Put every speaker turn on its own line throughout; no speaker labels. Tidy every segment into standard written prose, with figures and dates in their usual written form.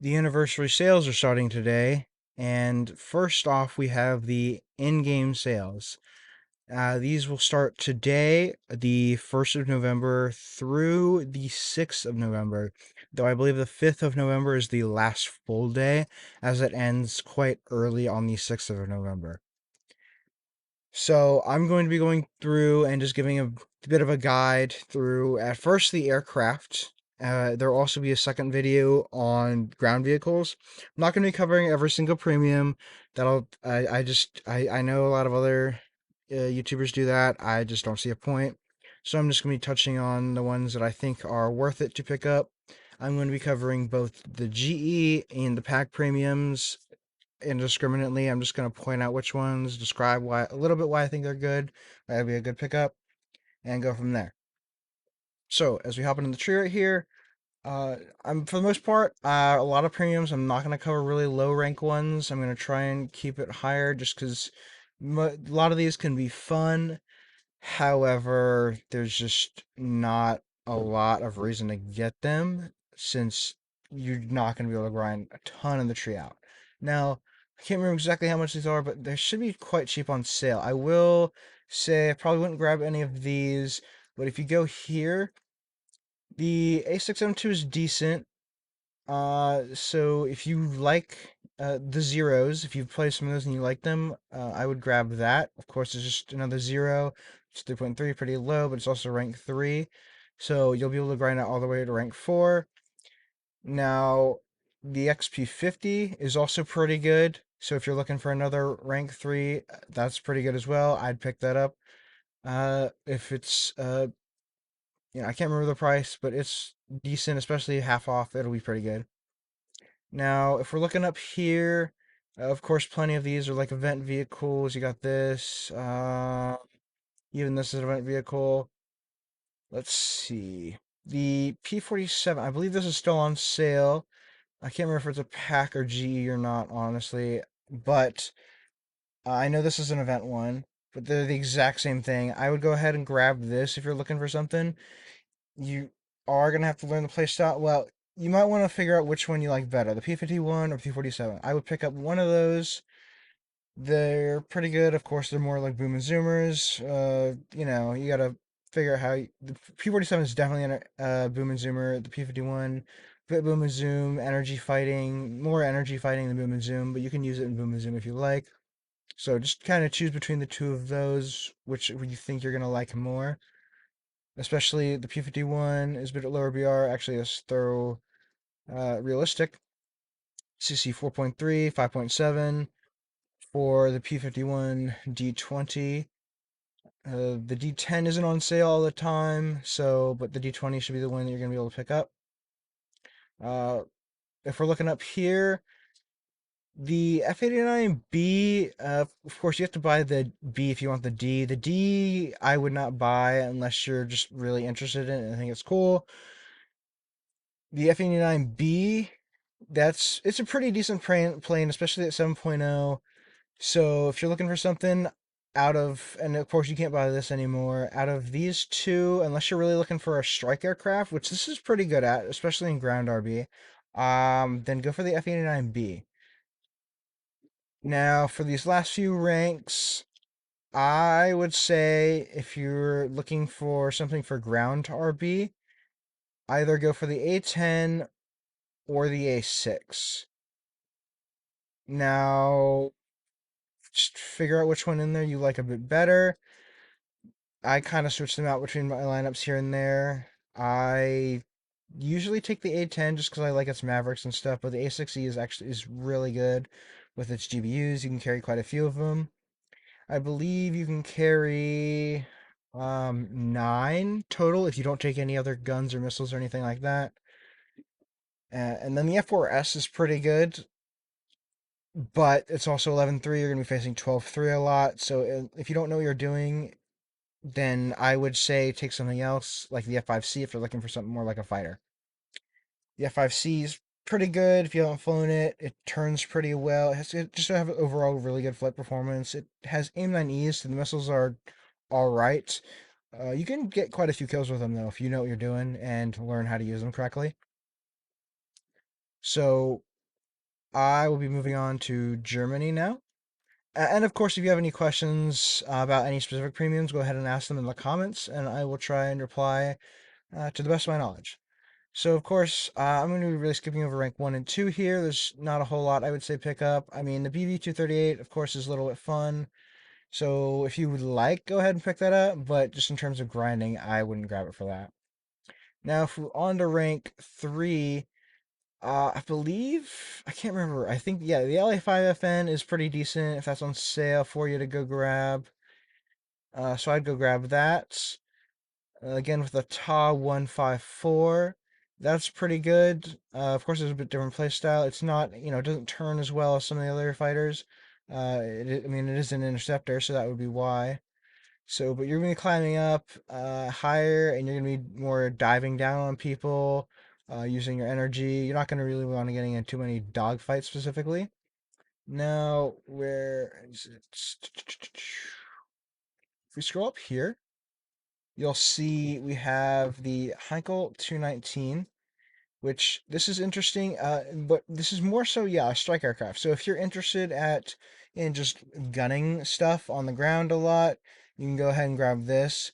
The anniversary sales are starting today, and first off, we have the in-game sales. These will start today, the 1st of November, through the 6th of November, though I believe the 5th of November is the last full day, as it ends quite early on the 6th of November. So I'm going to be going through and just giving a bit of a guide through, at first, the aircraft. There will also be a second video on ground vehicles. I'm not going to be covering every single premium. I know a lot of other YouTubers do that. I just don't see a point. So I'm just going to be touching on the ones that I think are worth it to pick up. I'm going to be covering both the GE and the pack premiums indiscriminately. I'm just going to point out which ones, describe why a little bit why I think they're good, why that'd be a good pickup, and go from there. So as we hop into the tree right here, I'm for the most part a lot of premiums. I'm not going to cover really low rank ones. I'm going to try and keep it higher just because a lot of these can be fun. However, there's just not a lot of reason to get them since you're not going to be able to grind a ton of the tree out. Now, I can't remember exactly how much these are, but they should be quite cheap on sale. I will say I probably wouldn't grab any of these, but if you go here, the A6M2 is decent. So if you like the zeros, if you've played some of those and you like them, I would grab that. Of course, it's just another zero. It's 3.3, pretty low, but it's also rank 3. So you'll be able to grind out all the way to rank 4. Now, the XP50 is also pretty good. So if you're looking for another rank 3, that's pretty good as well. I'd pick that up. If it's I can't remember the price, but it's decent, especially half off. It'll be pretty good. Now, if we're looking up here, of course, plenty of these are like event vehicles. You got this. Even this is an event vehicle. Let's see. The P47, I believe this is still on sale. I can't remember if it's a pack or GE or not, honestly. But I know this is an event one, but they're the exact same thing. I would go ahead and grab this if you're looking for something. You are gonna have to learn the playstyle. Well, you might want to figure out which one you like better, the P51 or P47. I would pick up one of those. They're pretty good. Of course, they're more like boom and zoomers. You gotta figure out the P47 is definitely a boom and zoomer. The P51, bit boom and zoom, energy fighting, more energy fighting than boom and zoom, but you can use it in boom and zoom if you like. So just kind of choose between the two of those, which you think you're gonna like more. Especially the P51 is a bit lower BR. Actually, let's throw realistic. CC 4.3, 5.7 for the P51 D20. The D10 isn't on sale all the time, but the D20 should be the one that you're going to be able to pick up. Uh, if we're looking up here, the F89B, of course, you have to buy the B if you want the D. The D, I would not buy unless you're just really interested in it and think it's cool. The F89B, it's a pretty decent plane, especially at 7.0. So if you're looking for something and of course you can't buy this anymore, out of these two, unless you're really looking for a strike aircraft, which this is pretty good at, especially in ground RB, then go for the F89B. Now, for these last few ranks, I would say if you're looking for something for ground RB, either go for the A10 or the A6. Now, just figure out which one in there you like a bit better. I kind of switch them out between my lineups here and there. I usually take the A10 just because I like its Mavericks and stuff, but the A6E is really good with its GBUs. You can carry quite a few of them. I believe you can carry 9 total if you don't take any other guns or missiles or anything like that. And then the F4S is pretty good, but it's also 11-3. You're going to be facing 12-3 a lot. So if you don't know what you're doing, then I would say take something else like the F5C if you're looking for something more like a fighter. The F5C is pretty good if you haven't flown it. It turns pretty well. It just have overall really good flight performance. It has AIM-9Es, so the missiles are all right. You can get quite a few kills with them though if you know what you're doing and learn how to use them correctly. So I will be moving on to Germany now. And of course, if you have any questions about any specific premiums, go ahead and ask them in the comments, and I will try and reply to the best of my knowledge. So, of course, I'm going to be really skipping over rank 1 and 2 here. There's not a whole lot I would say pick up. I mean, the BV-238, of course, is a little bit fun. So, if you would like, go ahead and pick that up. But just in terms of grinding, I wouldn't grab it for that. Now, if we're on to rank 3, I believe, I can't remember. I think, yeah, the LA5FN is pretty decent if that's on sale for you to go grab. So I'd go grab that. Again, with the Ta 154, that's pretty good. Of course, it's a bit different playstyle. It's not, it doesn't turn as well as some of the other fighters. I mean, it is an interceptor, so that would be why. So, but you're going to be climbing up higher, and you're going to be more diving down on people, using your energy. You're not going to really want to get in too many dogfights specifically. Now, where is it? If we scroll up here, you'll see we have the Heinkel 219, which this is interesting, but this is more so, yeah, a strike aircraft. So if you're interested in just gunning stuff on the ground a lot, you can go ahead and grab this.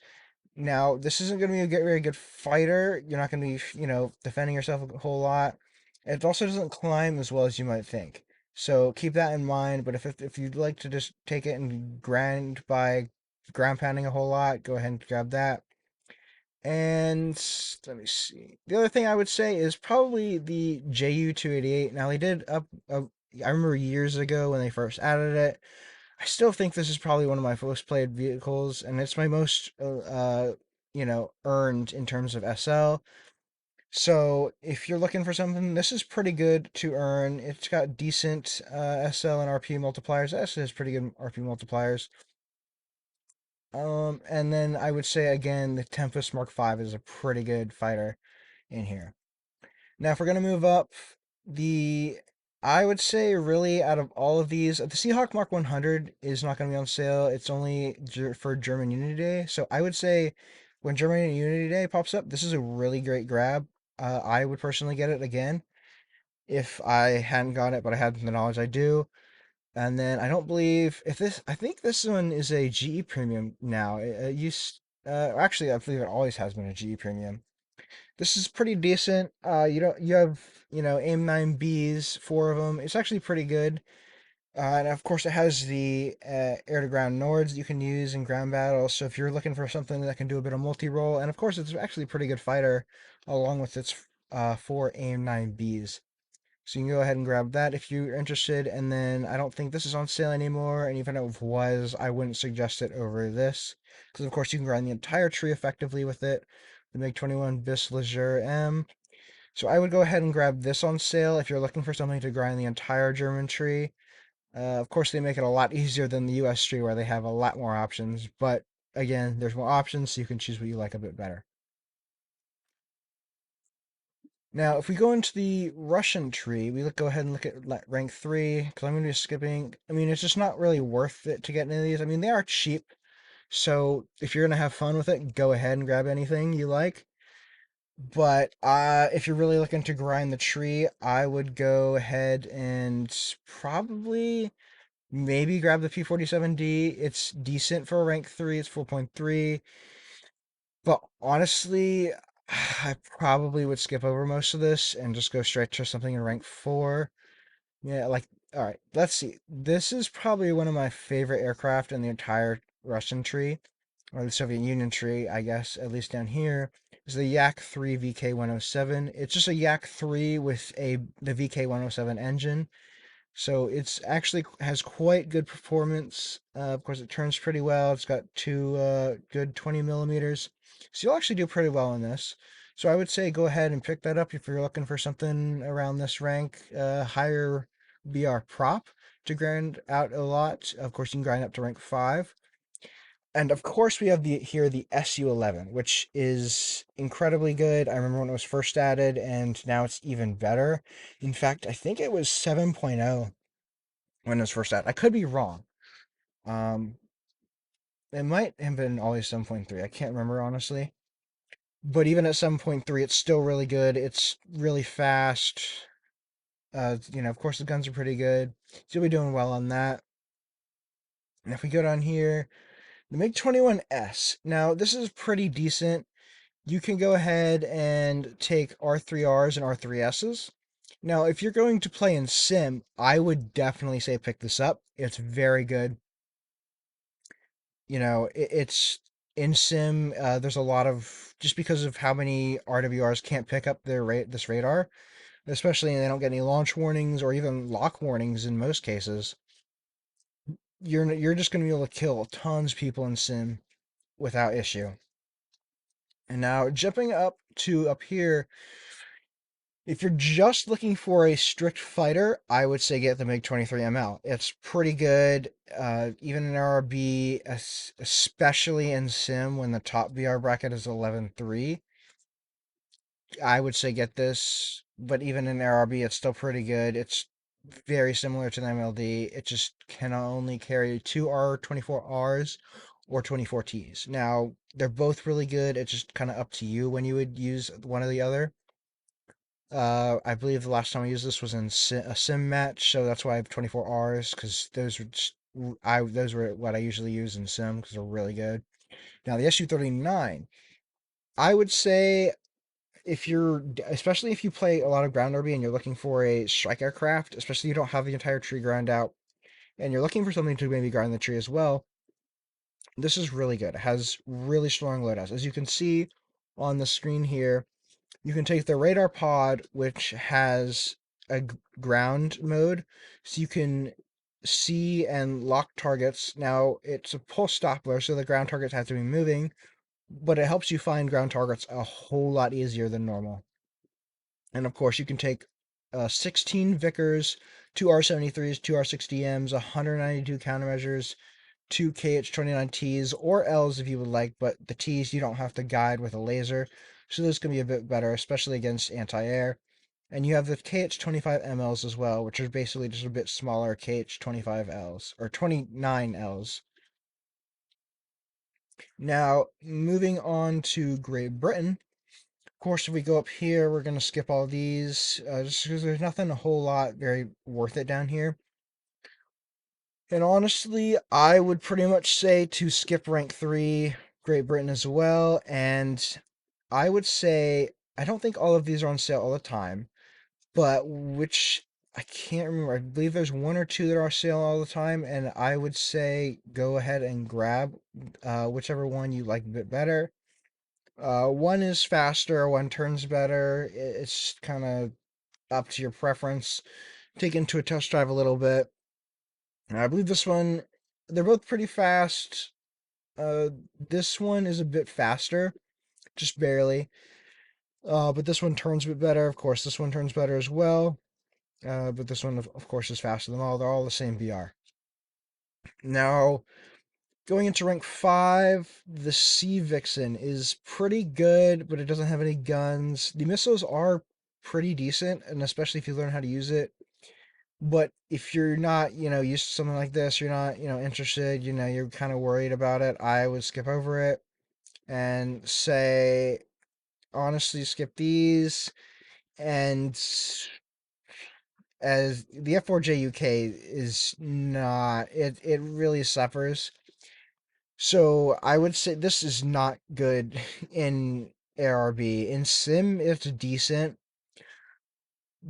Now, this isn't going to be a very good fighter. You're not going to be, defending yourself a whole lot. It also doesn't climb as well as you might think. So keep that in mind. But if you'd like to just take it and grind by ground pounding a whole lot, go ahead and grab that. And let me see. The other thing I would say is probably the JU-288. Now, they did I remember years ago when they first added it. I still think this is probably one of my most played vehicles, and it's my most, earned in terms of SL. So if you're looking for something, this is pretty good to earn. It's got decent SL and RP multipliers. S has pretty good RP multipliers. And then I would say again, the Tempest Mark V is a pretty good fighter in here. Now, if we're gonna move up, the I would say really out of all of these, the Seahawk Mark 100 is not gonna be on sale. It's only for German Unity Day. So I would say when German Unity Day pops up, this is a really great grab. I would personally get it again if I hadn't got it, but I had the knowledge I do. And then I don't believe if this. I think this one is a GE premium now. It used actually I believe it always has been a GE premium. This is pretty decent. You have AIM 9Bs, four of them. It's actually pretty good. And of course, it has the air to ground Nords that you can use in ground battles. So if you're looking for something that can do a bit of multi roll, and of course, it's actually a pretty good fighter along with its four AIM 9Bs. So you can go ahead and grab that if you're interested. And then I don't think this is on sale anymore. And even if it was, I wouldn't suggest it over this. Because of course you can grind the entire tree effectively with it. The MiG-21 Bis Leger M. So I would go ahead and grab this on sale if you're looking for something to grind the entire German tree. Of course, they make it a lot easier than the US tree where they have a lot more options. But again, there's more options, so you can choose what you like a bit better. Now, if we go into the Russian tree, we go ahead and look at rank 3, because I'm going to be skipping. I mean, it's just not really worth it to get any of these. I mean, they are cheap, so if you're going to have fun with it, go ahead and grab anything you like. But if you're really looking to grind the tree, I would go ahead and probably maybe grab the P47D. It's decent for a rank 3, it's 4.3. But honestly, I probably would skip over most of this and just go straight to something in rank 4. Yeah, like, all right, let's see. This is probably one of my favorite aircraft in the entire Russian tree, or the Soviet Union tree, I guess, at least down here, is the Yak-3 VK-107. It's just a Yak-3 with the VK-107 engine. So it's actually has quite good performance. Of course, it turns pretty well. It's got two good 20 millimeters. So you'll actually do pretty well in this. So I would say go ahead and pick that up if you're looking for something around this rank. Higher BR prop to grind out a lot. Of course, you can grind up to rank 5. And of course, we have the SU-11, which is incredibly good. I remember when it was first added, and now it's even better. In fact, I think it was 7.0 when it was first added. I could be wrong. Um, it might have been always 7.3. I can't remember honestly. But even at 7.3, it's still really good. It's really fast. Of course, the guns are pretty good. So you'll be doing well on that. And if we go down here, the MiG-21S. Now, this is pretty decent. You can go ahead and take R3Rs and R3Ss. Now, if you're going to play in Sim, I would definitely say pick this up. It's very good. It's in Sim. There's a lot of just because of how many RWRs can't pick up this radar, especially they don't get any launch warnings or even lock warnings in most cases. You're just going to be able to kill tons of people in Sim without issue. And now jumping up here, if you're just looking for a strict fighter, I would say get the MiG-23 ML. It's pretty good, even in RRB, especially in Sim when the top VR bracket is 11.3. I would say get this, but even in RRB, it's still pretty good. It's very similar to the MLD. It just can only carry two R24Rs or 24Ts. Now, they're both really good. It's just kind of up to you when you would use one or the other. I believe the last time I used this was in a sim match, so that's why I have 24Rs because those were what I usually use in sim because they're really good. Now the SU-39, I would say especially if you play a lot of ground derby and you're looking for a strike aircraft, especially if you don't have the entire tree ground out and you're looking for something to maybe grind the tree as well, this is really good. It has really strong loadouts. As you can see on the screen here, you can take the radar pod, which has a ground mode, so you can see and lock targets. Now, it's a pulse Doppler, so the ground targets have to be moving, but it helps you find ground targets a whole lot easier than normal. And of course, you can take 16 Vickers, two R73s, two R60Ms, 192 countermeasures, two KH-29Ts or Ls if you would like, but the Ts you don't have to guide with a laser, so this can be a bit better, especially against anti-air. And you have the KH-25MLs as well, which are basically just a bit smaller KH-25Ls, or 29Ls. Now, moving on to Great Britain. Of course, if we go up here, we're going to skip all these, just because there's nothing a whole lot very worth it down here. And honestly, I would pretty much say to skip rank 3, Great Britain as well. And I would say, I don't think all of these are on sale all the time, but I can't remember. I believe there's one or two that are on sale all the time. And I would say go ahead and grab whichever one you like a bit better. One is faster, one turns better. It's kind of up to your preference. Take into a test drive a little bit. I believe this one, they're both pretty fast. This one is a bit faster, just barely. But this one turns a bit better. Of course, this one turns better as well. But this one, of course, is faster than all. They're all the same VR. Now, going into rank 5, the Sea Vixen is pretty good, but it doesn't have any guns. The missiles are pretty decent, and especially if you learn how to use it. But if you're not, used to something like this, you're not, interested, you're kind of worried about it, I would skip over it and say, honestly, skip these. And as the F4J UK is not, it really suffers. So I would say this is not good in ARB. In Sim, it's decent,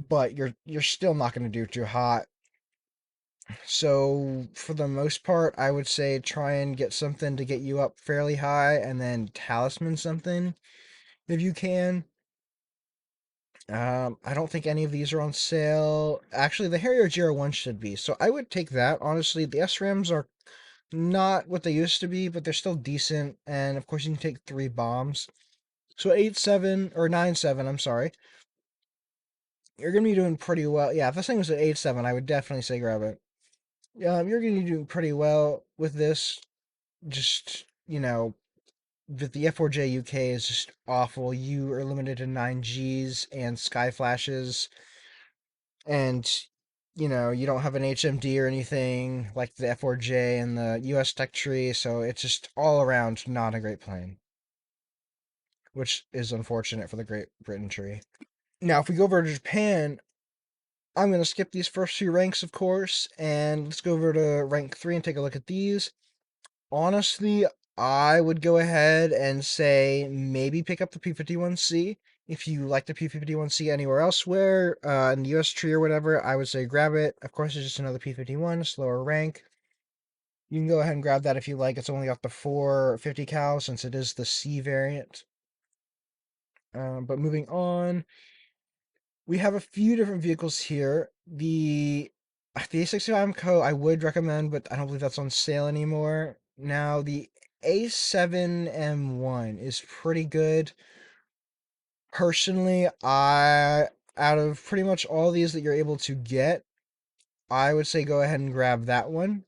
but you're still not going to do too hot. So for the most part, I would say try and get something to get you up fairly high, and then talisman something if you can. I don't think any of these are on sale. Actually, the Harrier GR1 should be, so I would take that. Honestly, the SRAMs are not what they used to be, but they're still decent. And of course, you can take 3 bombs. So 8.7 or 9.7, I'm sorry. You're gonna be doing pretty well. Yeah, if this thing was at 8.7, I would definitely say grab it. You're gonna be doing pretty well with this. Just but the F4J UK is just awful. You are limited to 9Gs and sky flashes, and you don't have an HMD or anything like the F4J and the US Tech tree, so it's just all around not a great plane, which is unfortunate for the Great Britain tree. Now, if we go over to Japan, I'm going to skip these first few ranks, of course, and let's go over to rank 3 and take a look at these. Honestly, I would go ahead and say maybe pick up the P51C. If you like the P51C anywhere elsewhere, in the US tree or whatever, I would say grab it. Of course, it's just another P51, slower rank. You can go ahead and grab that if you like. It's only got the 450 cal since it is the C variant. But moving on, we have a few different vehicles here. The A65 Co I would recommend, but I don't believe that's on sale anymore. Now the A7M1 is pretty good. Personally, I out of pretty much all these that you're able to get, I would say go ahead and grab that one.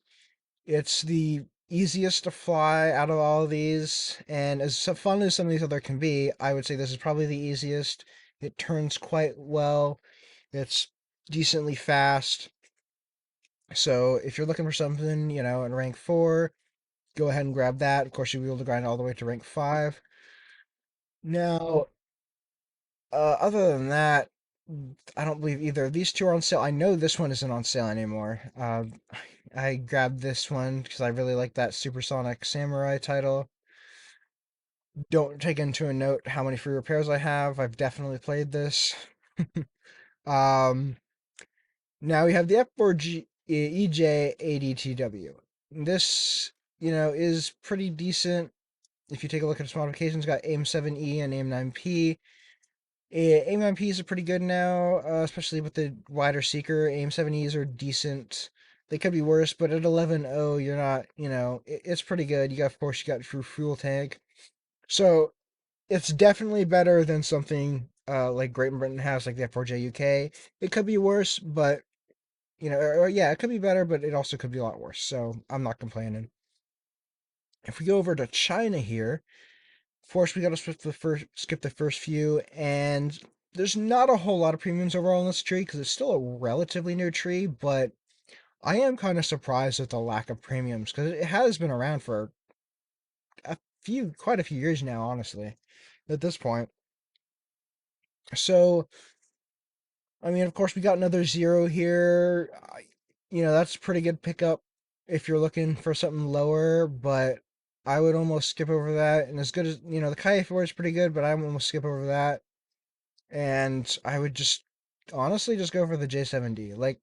It's the easiest to fly out of all of these, and as fun as some of these other can be, I would say this is probably the easiest. It turns quite well. It's decently fast. So if you're looking for something, in rank 4, go ahead and grab that. Of course, you'll be able to grind all the way to rank 5. Now, other than that, I don't believe either of these two are on sale. I know this one isn't on sale anymore. I grabbed this one because I really like that Supersonic Samurai title. Don't take into a note how many free repairs I have. I've definitely played this. um, Now we have the F4G EJ ADTW. This, is pretty decent. If you take a look at its modifications, got AIM 7E and AIM 9P. AIM 9Ps are pretty good now, especially with the wider seeker. AIM 7Es are decent. They could be worse, but at 11.0, you're not, it's pretty good. Of course, you got your fuel tank. So it's definitely better than something like Great Britain has, like the F4J UK. It could be worse, but or yeah, it could be better, but it also could be a lot worse. So I'm not complaining. If we go over to China here, of course we got to skip the first few, and there's not a whole lot of premiums overall in this tree because it's still a relatively new tree. But I am kind of surprised at the lack of premiums because it has been around for quite a few years now, honestly, at this point. So I mean, of course, we got another zero here. That's a pretty good pickup if you're looking for something lower, but I would almost skip over that. And as good as, the Kai 4 is pretty good, but I would almost skip over that. And I would just honestly just go for the J7D. Like,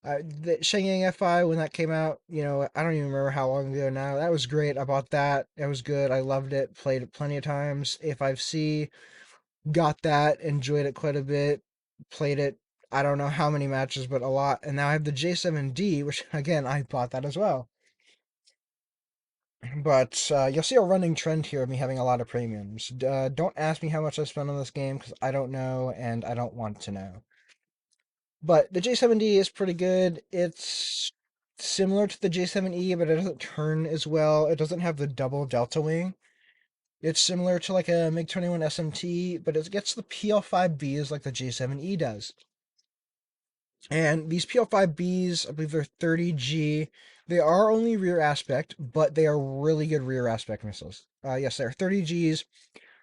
the Shenyang FI, when that came out, I don't even remember how long ago now. That was great. I bought that. It was good. I loved it. Played it plenty of times. A5C, got that, enjoyed it quite a bit, played it, I don't know how many matches, but a lot. And now I have the J7D, which again, I bought that as well. But you'll see a running trend here of me having a lot of premiums. Don't ask me how much I spent on this game because I don't know and I don't want to know. But the J7D is pretty good. It's similar to the J7E, but it doesn't turn as well. It doesn't have the double delta wing. It's similar to like a MiG-21 SMT, but it gets the PL5Bs like the J7E does. And these PL5Bs, I believe they're 30G. They are only rear aspect, but they are really good rear aspect missiles. Yes, they're 30Gs,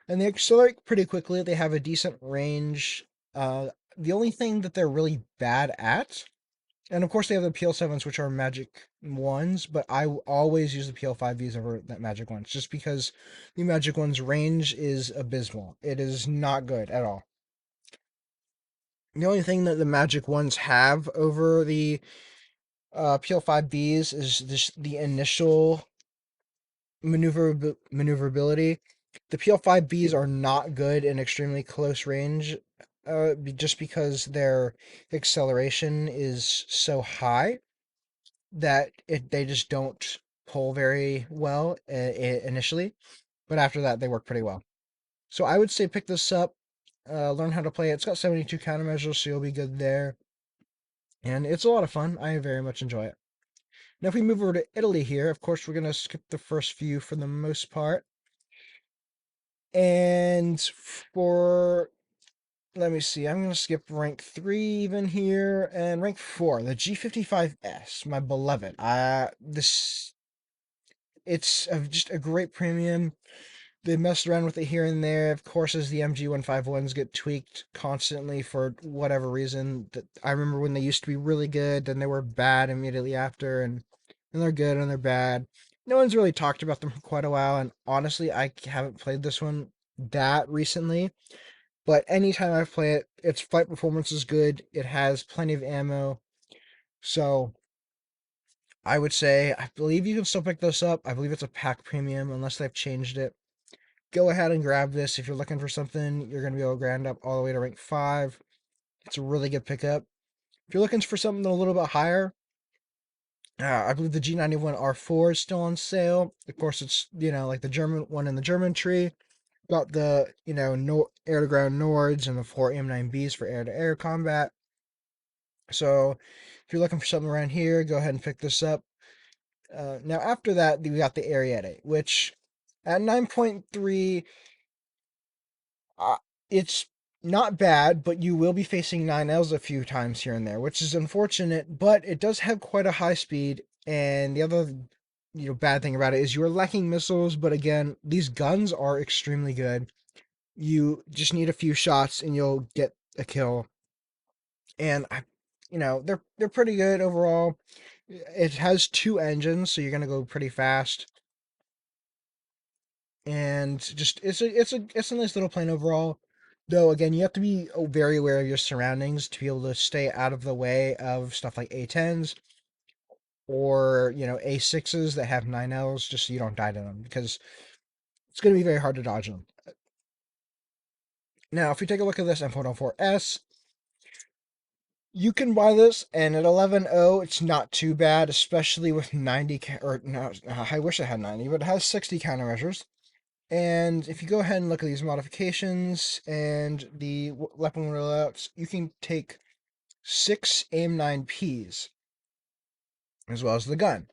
and they accelerate pretty quickly. They have a decent range. The only thing that they're really bad at, and of course they have the PL7s, which are magic ones, but I always use the PL5Bs over that magic ones, just because the magic ones' range is abysmal. It is not good at all. The only thing that the magic ones have over the PL5Bs is just the initial maneuverability. The PL5Bs are not good in extremely close range, just because their acceleration is so high that they just don't pull very well initially, but after that they work pretty well. So I would say pick this up, learn how to play it. It's got 72 countermeasures, so you'll be good there, and it's a lot of fun. I very much enjoy it. Now, if we move over to Italy here, of course, we're going to skip the first few for the most part. And let me see, I'm going to skip rank 3 even here, and rank 4, the G55S, my beloved. It's just a great premium. They messed around with it here and there. Of course, as the MG151s get tweaked constantly for whatever reason. That I remember when they used to be really good, then they were bad immediately after, and they're good and they're bad. No one's really talked about them for quite a while, and honestly, I haven't played this one that recently. But anytime I play it, its flight performance is good. It has plenty of ammo, so I would say I believe you can still pick this up. I believe it's a pack premium unless they've changed it. Go ahead and grab this if you're looking for something. You're going to be able to grind up all the way to rank 5. It's a really good pickup. If you're looking for something a little bit higher, I believe the G91R4 is still on sale. Of course, it's, like the German one in the German tree. Got the, no air to ground Nords and the 4 M9Bs for air to air combat. So if you're looking for something around here, go ahead and pick this up. Now, after that, we got the Ariete, which at 9.3, uh, it's not bad, but you will be facing 9Ls a few times here and there, which is unfortunate, but it does have quite a high speed. And the other bad thing about it is you are lacking missiles, but again, these guns are extremely good. You just need a few shots and you'll get a kill. And they're pretty good overall. It has 2 engines, so you're gonna go pretty fast. And just it's a nice little plane overall. Though again, you have to be very aware of your surroundings to be able to stay out of the way of stuff like A10s or A6s that have 9Ls, just so you don't die to them because it's going to be very hard to dodge them. Now, if we take a look at this M404S, you can buy this, and at 11.0, it's not too bad, especially with 90 or no, I wish I had 90, but it has 60 countermeasures. And if you go ahead and look at these modifications and the weapon rollouts, you can take 6 AIM-9Ps as well as the gun.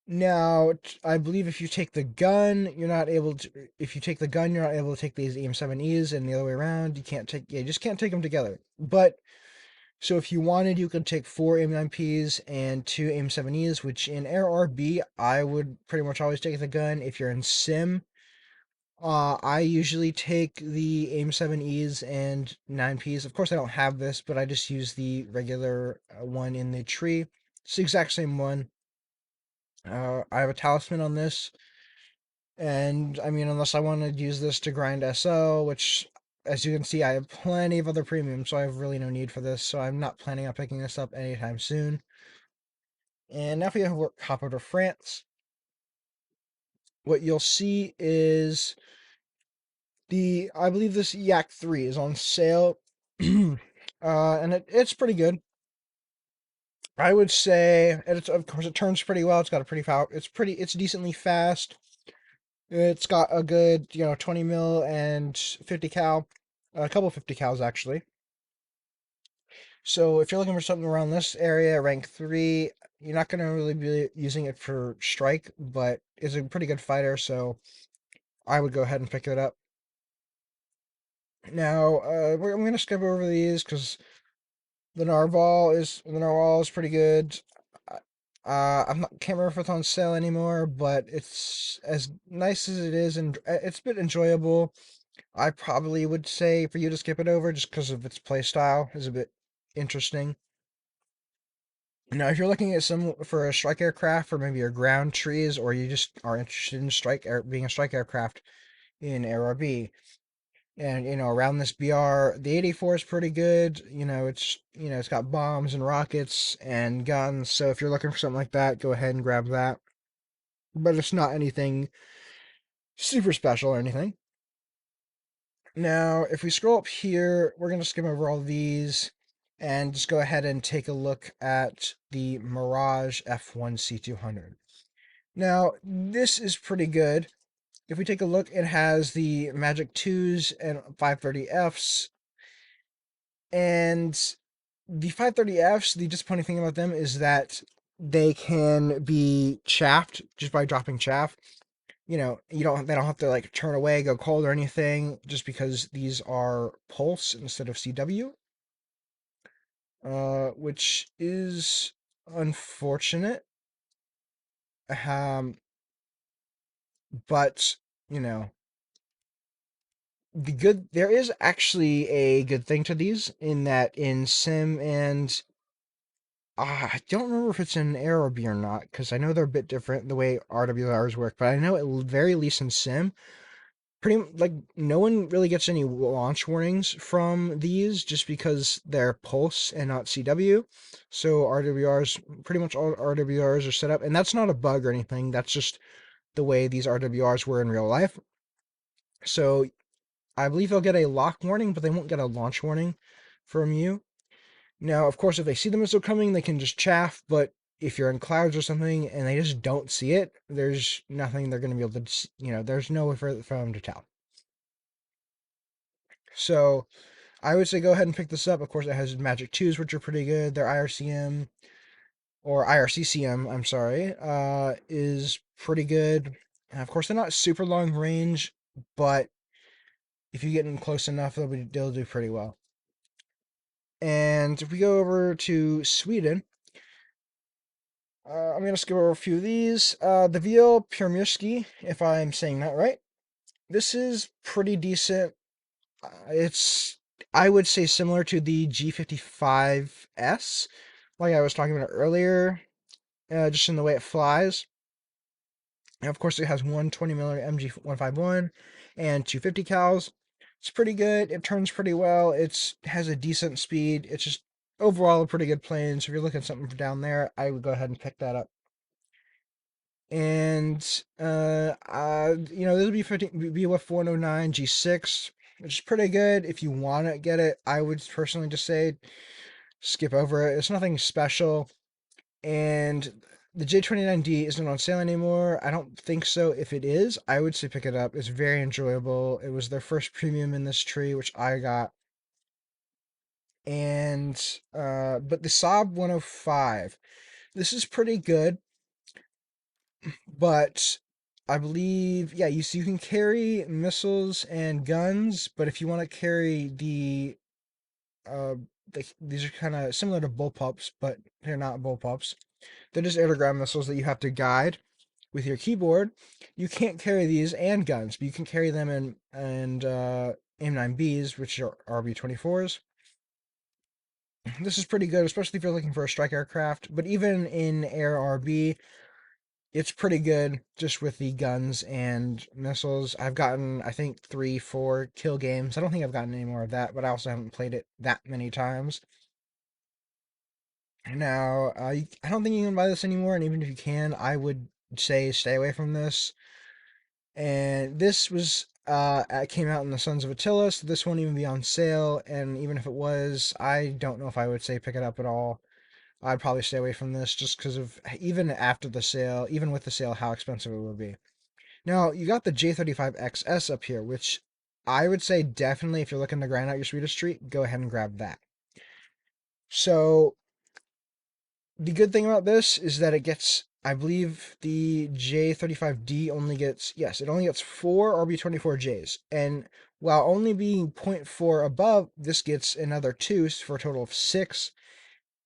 Now, I believe if you take the gun, you're not able to. If you take the gun, you're not able to take these AIM-7Es, and the other way around, you can't take. Yeah, you just can't take them together. But so if you wanted, you could take 4 AIM-9Ps and 2 AIM-7Es, which in Air RB, I would pretty much always take the gun. If you're in Sim, I usually take the AIM-7Es and 9Ps. Of course, I don't have this, but I just use the regular one in the tree. It's the exact same one. I have a talisman on this, and I mean, unless I want to use this to grind SO, which, as you can see, I have plenty of other premiums, so I have really no need for this, so I'm not planning on picking this up anytime soon. And now if we hop over to France, what you'll see is I believe this Yak 3 is on sale, and it's pretty good. I would say, and of course, it turns pretty well. It's got a pretty it's decently fast. It's got a good, 20 mil and 50 cal, a couple 50 cals actually. So if you're looking for something around this area, rank 3, you're not going to really be using it for strike, but it's a pretty good fighter, so I would go ahead and pick it up. Now, I'm going to skip over these because the narwhal is pretty good. Can't remember if it's on sale anymore, but it's as nice as it is, and it's a bit enjoyable. I probably would say for you to skip it over just because of its play style is a bit interesting. Now, if you're looking at some for a strike aircraft or maybe your ground trees, or you just are interested in being a strike aircraft in ARB, and around this BR, the 84 is pretty good. It's got bombs and rockets and guns. So if you're looking for something like that, go ahead and grab that. But it's not anything super special or anything. Now, if we scroll up here, we're going to skim over all these and just go ahead and take a look at the Mirage F1C200. Now, this is pretty good. If we take a look, it has the Magic 2s and 530Fs. And the 530Fs, the disappointing thing about them is that they can be chaffed just by dropping chaff. They don't have to like turn away, go cold or anything, just because these are pulse instead of CW, which is unfortunate. Um, but you know, There is actually a good thing to these in that in sim and I don't remember if it's in ARB or not because I know they're a bit different the way RWRs work, but I know at very least in sim, like no one really gets any launch warnings from these just because they're pulse and not CW. So RWRs, pretty much all RWRs are set up, and that's not a bug or anything. That's just the way these RWRs were in real life. So I believe they'll get a lock warning, but they won't get a launch warning from you. Now, of course, if they see the missile coming, they can just chaff, but if you're in clouds or something and they just don't see it, there's nothing they're going to be able to, there's no way for them to tell. So I would say go ahead and pick this up. Of course, it has Magic 2s, which are pretty good. Their IRCM, or IRCCM, I'm sorry, is pretty good. And of course, they're not super long range, but if you get in close enough, they'll do pretty well. And if we go over to Sweden, I'm going to skip over a few of these. The VL Pyrmyrsky, if I'm saying that right. This is pretty decent. It's, I would say, similar to the G55S, like I was talking about earlier, just in the way it flies. And of course, it has one 20mm MG151 and 250 cals. It's pretty good. It turns pretty well. It has a decent speed. It's just overall a pretty good plane. So if you're looking at something from down there, I would go ahead and pick that up. And this would be 15 BF 109 G6, which is pretty good. If you want to get it, I would personally just say skip over it. It's nothing special. And the J29D isn't on sale anymore. I don't think so. If it is, I would say pick it up. It's very enjoyable. It was their first premium in this tree, which I got. And but the Saab 105, this is pretty good, but I believe, yeah, you can carry missiles and guns, but if you want to carry uh, these are kind of similar to bullpups, but they're not bullpups. They're just air-to-ground missiles that you have to guide with your keyboard. You can't carry these and guns, but you can carry them in and AIM-9Bs, which are RB-24s. This is pretty good, especially if you're looking for a strike aircraft. But even in Air RB, it's pretty good just with the guns and missiles. I've gotten, I think, 3, 4 kill games. I don't think I've gotten any more of that, but I also haven't played it that many times. Now, I don't think you can buy this anymore, and even if you can, I would say stay away from this. And this was came out in the Sons of Attila, so this won't even be on sale. And even if it was, I don't know if I would say pick it up at all. I'd probably stay away from this just because of even after the sale, even with the sale, how expensive it would be. Now you got the J35XS up here, which I would say definitely if you're looking to grind out your Swedish Street, go ahead and grab that. So the good thing about this is that it gets, I believe the J35D only gets, yes, it only gets 4 RB24Js. And while only being 0.4 above, this gets another 2 for a total of 6.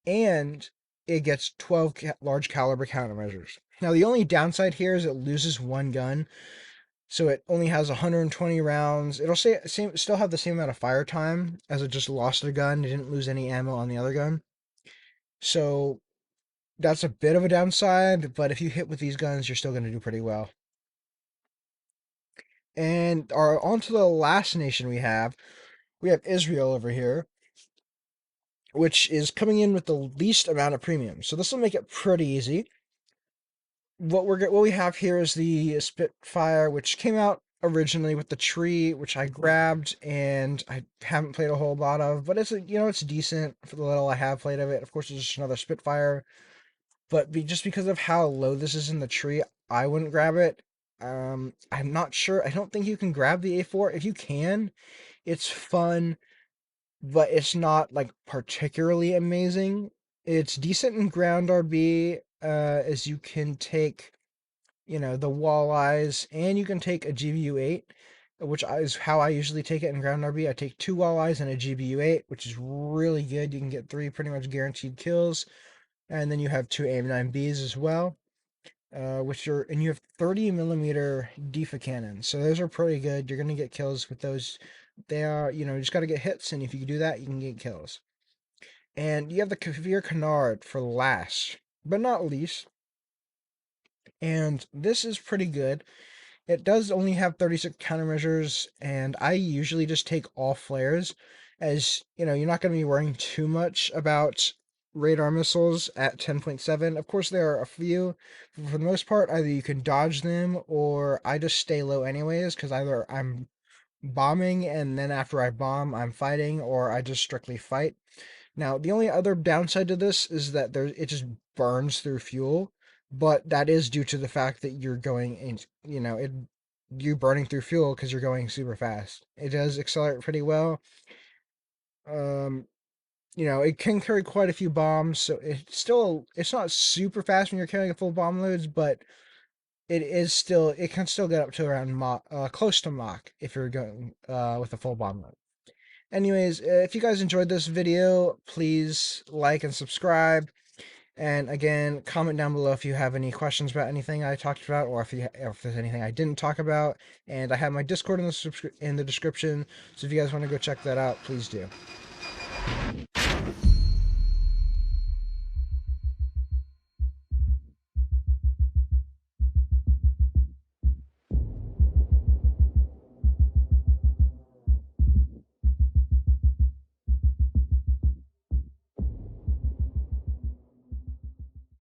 And it gets 12 large caliber countermeasures. Now, the only downside here is it loses one gun. So it only has 120 rounds. It'll still have the same amount of fire time as it just lost a gun. It didn't lose any ammo on the other gun. So that's a bit of a downside, but if you hit with these guns, you're still going to do pretty well. And on to the last nation we have Israel over here, which is coming in with the least amount of premium. So this will make it pretty easy. What we have here is the Spitfire, which came out originally with the tree, which I grabbed and I haven't played a whole lot of, but it's decent for the little I have played of it. Of course, it's just another Spitfire. But just because of how low this is in the tree, I wouldn't grab it. I'm not sure. I don't think you can grab the A4. If you can, it's fun, but it's not like particularly amazing. It's decent in ground RB, as you can take, the walleyes, and you can take a GBU-8, which is how I usually take it in ground RB. I take 2 walleyes and a GBU-8, which is really good. You can get 3 pretty much guaranteed kills. And then you have 2 AIM-9Bs as well. and you have 30 millimeter Defa cannons, so those are pretty good. You're gonna get kills with those. They are, you just got to get hits, and if you can do that, you can get kills. And you have the Kavir Canard for last, but not least. And this is pretty good. It does only have 36 countermeasures, and I usually just take all flares, as you're not going to be worrying too much about radar missiles at 10.7. Of course, there are a few. For the most part, either you can dodge them, or I just stay low anyways, because either I'm bombing and then after I bomb, I'm fighting, or I just strictly fight. Now, the only other downside to this is that it just burns through fuel, but that is due to the fact that you're going in, you burning through fuel because you're going super fast. It does accelerate pretty well. Um, it can carry quite a few bombs, so it's not super fast when you're carrying a full bomb loads, but it can still get up to around close to Mach if you're going with a full bomb load. Anyways, if you guys enjoyed this video, please like and subscribe. And again, comment down below if you have any questions about anything I talked about, or if there's anything I didn't talk about. And I have my Discord in the description, so if you guys want to go check that out, please do.